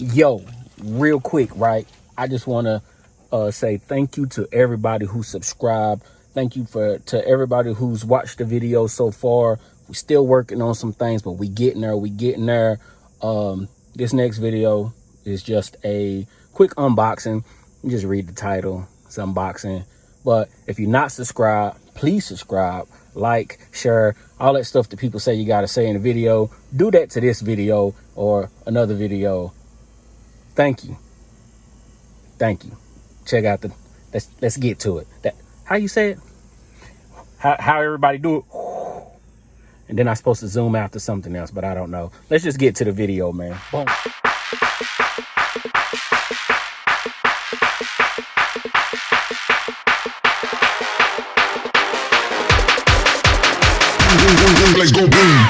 Yo, real quick, right? I just want to say thank you to everybody who subscribed. Thank you to everybody who's watched the video so far. We're still working on some things, but we getting there. We getting there. This next video is just a quick unboxing. You just read the title. It's unboxing. But if you're not subscribed, please subscribe, like, share, all that stuff that people say you got to say in a video. Do that to this video or another video. Thank you. Thank you. Check out the, let's get to it. How you say it? How everybody do it? And then I'm supposed to zoom out to something else, but I don't know. Let's just get to the video, man. Boom. Let's go boom.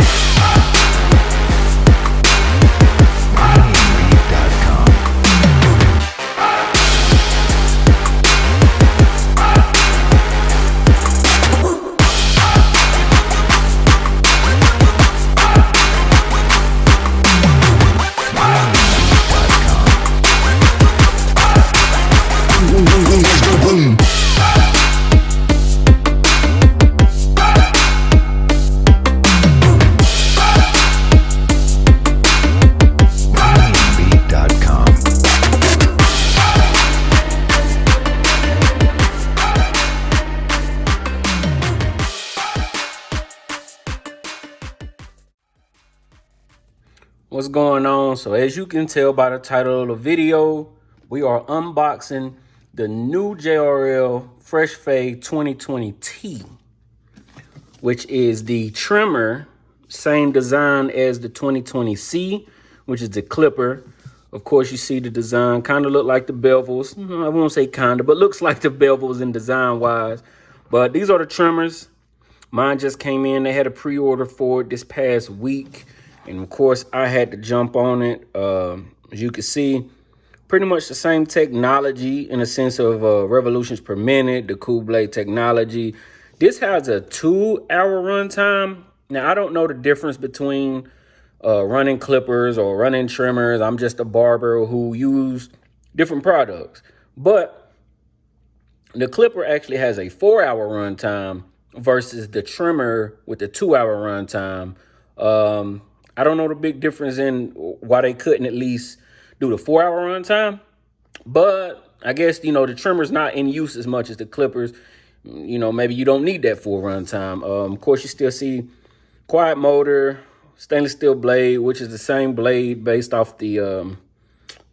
What's going on? So as you can tell by the title of the video, we are unboxing the new JRL Fresh Fade 2020T, which is the trimmer, same design as the 2020C, which is the clipper. Of course, you see the design kind of look like the bevels. I won't say kind of, but looks like the bevels in design wise. But these are the trimmers. Mine just came in. They had a pre-order for it this past week. And of course, I had to jump on it. As you can see, pretty much the same technology in the sense of revolutions per minute, the cool blade technology. This has a 2-hour runtime. Now, I don't know the difference between running clippers or running trimmers. I'm just a barber who used different products. But the clipper actually has a 4-hour runtime versus the trimmer with the 2-hour runtime. I don't know the big difference in why they couldn't at least do the 4-hour runtime, but I guess, you know, the trimmer's not in use as much as the clippers. You know, maybe you don't need that full runtime. Of course, you still see quiet motor, stainless steel blade, which is the same blade based off the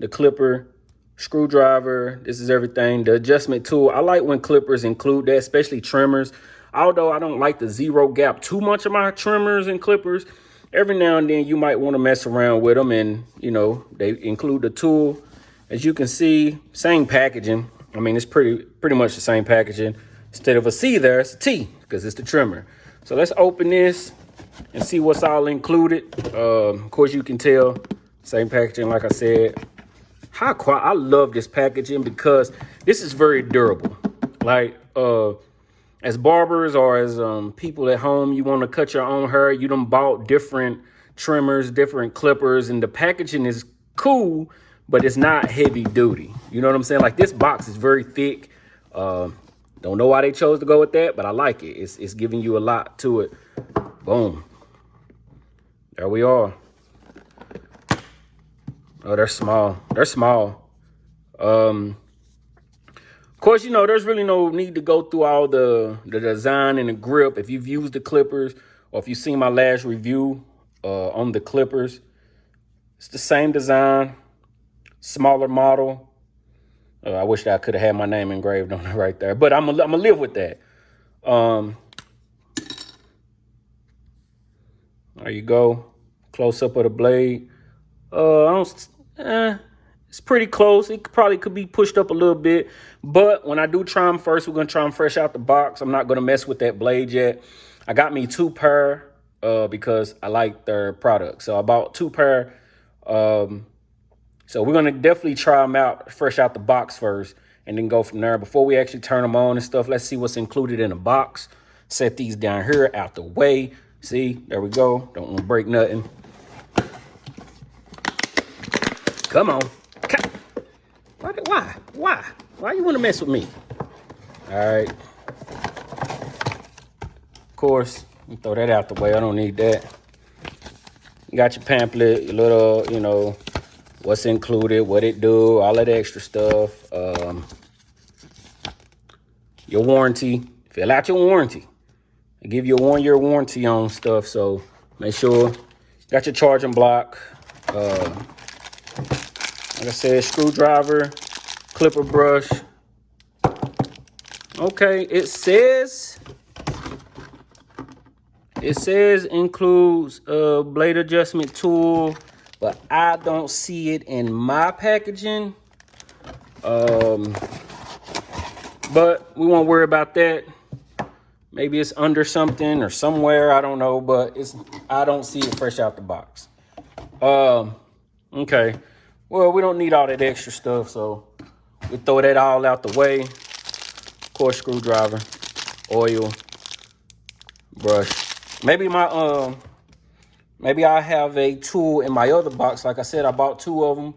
clipper, screwdriver. This is everything. The adjustment tool. I like when clippers include that, especially trimmers. Although I don't like the zero gap too much of my trimmers and clippers. Every now and then you might want to mess around with them, and you know, they include the tool. As you can see, same packaging. I mean, it's pretty much the same packaging. Instead of a C there, it's a T because it's the trimmer. So let's open this and see what's all included. Of course, you can tell same packaging, like I said. I love this packaging because this is very durable. Like as barbers or as people at home, you want to cut your own hair, you done bought different trimmers, different clippers, and the packaging is cool, but it's not heavy duty. You know what I'm saying? Like, this box is very thick. Don't know why they chose to go with that, but I like it. It's giving you a lot to it. Boom. There we are. Oh, they're small. They're small. Of course, you know, there's really no need to go through all the design and the grip. If you've used the clippers or if you've seen my last review on the clippers, it's the same design, smaller model. I wish that I could have had my name engraved on it right there, but I'm gonna live with that. There you go. Close up of the blade. It's pretty close. It probably could be pushed up a little bit. But when I do try them first, we're going to try them fresh out the box. I'm not going to mess with that blade yet. I got me 2 pair because I like their product. So I bought 2 pair. So we're going to definitely try them out fresh out the box first and then go from there. Before we actually turn them on and stuff, let's see what's included in the box. Set these down here out the way. See, there we go. Don't want to break nothing. Come on. Why you want to mess with me? All right. Of course, you throw that out the way. I don't need that. You got your pamphlet, your little, you know, what's included, what it do, all that extra stuff. Your warranty. Fill out your warranty. They give you a 1-year warranty on stuff, so make sure you got your charging block. Like I said, screwdriver, clipper brush. Okay, it says includes a blade adjustment tool, but I don't see it in my packaging. But we won't worry about that. Maybe it's under something or somewhere, I don't know, but I don't see it fresh out the box. Okay. Well, we don't need all that extra stuff, so we throw that all out the way. Of course, screwdriver, oil, brush. Maybe maybe I have a tool in my other box. Like I said, I bought 2 of them.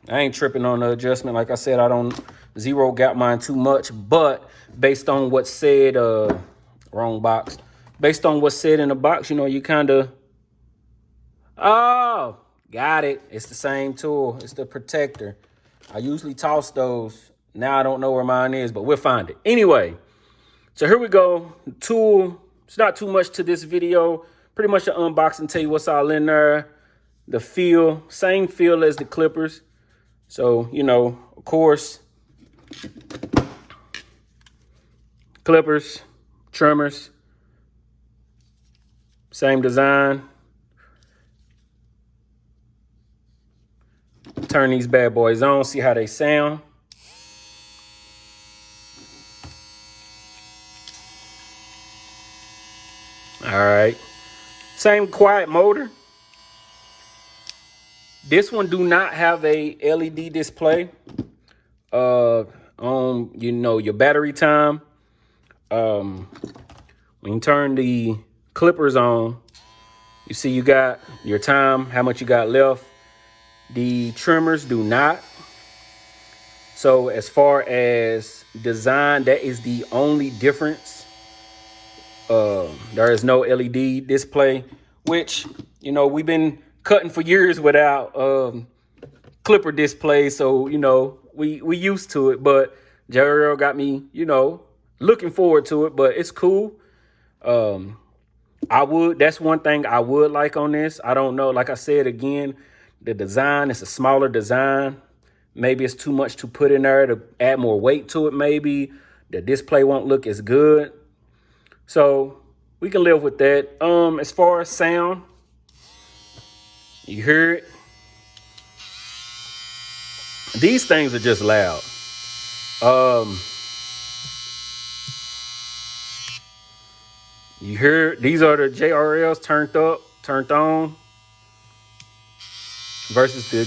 I ain't tripping on the adjustment. Like I said, I don't zero gap mine too much, but based on what's said, wrong box. Based on what's said in the box, you know, you kind of, oh, got it. It's the same tool. It's the protector. I usually toss those. Now I don't know where mine is, but we'll find it. Anyway, so here we go. The tool, it's not too much to this video. Pretty much an unboxing, tell you what's all in there. The feel, same feel as the clippers. So, you know, of course, clippers, trimmers, same design. Turn these bad boys on, see how they sound. All right, same quiet motor. This one do not have a LED display on, you know, your battery time. When you turn the clippers on, you see you got your time, how much you got left. The trimmers do not. So as far as design, that is the only difference. There is no LED display, which, you know, we've been cutting for years without clipper display. So, you know, we used to it, but JRL got me, you know, looking forward to it, but it's cool. That's one thing I would like on this. I don't know. Like I said, again, the design, it's a smaller design. Maybe it's too much to put in there to add more weight to it. Maybe the display won't look as good. So we can live with that. As far as sound, you hear it. These things are just loud. You hear, these are the JRLs turned up, turned on, versus the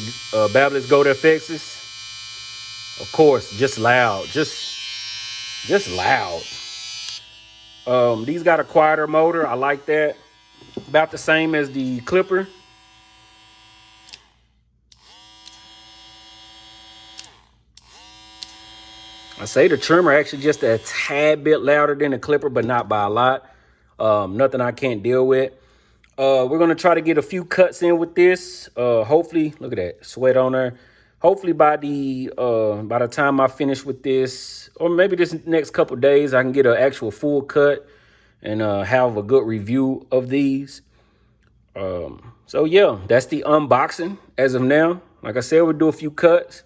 Babyliss Gold FXs. Of course, just loud, just loud. These got a quieter motor. I like that. About the same as the clipper. I say the trimmer actually just a tad bit louder than the clipper, but not by a lot. Nothing I can't deal with. We're gonna try to get a few cuts in with this. Hopefully, look at that sweat on there. Hopefully by the time I finish with this, or maybe this next couple days, I can get an actual full cut and have a good review of these. So yeah, that's the unboxing as of now. Like I said, we'll do a few cuts.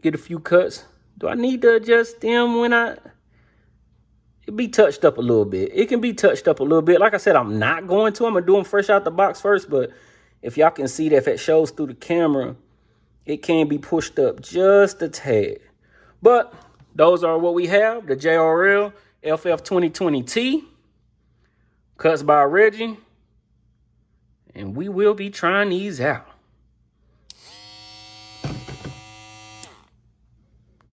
Get a few cuts. Do I need to adjust them when it be touched up a little bit? It can be touched up a little bit. Like I said, I'm not going to. I'm going to do them fresh out the box first. But if y'all can see that, if it shows through the camera, it can be pushed up just a tad. But those are what we have. The JRL FF 2020T. Cuts by Reggie. And we will be trying these out.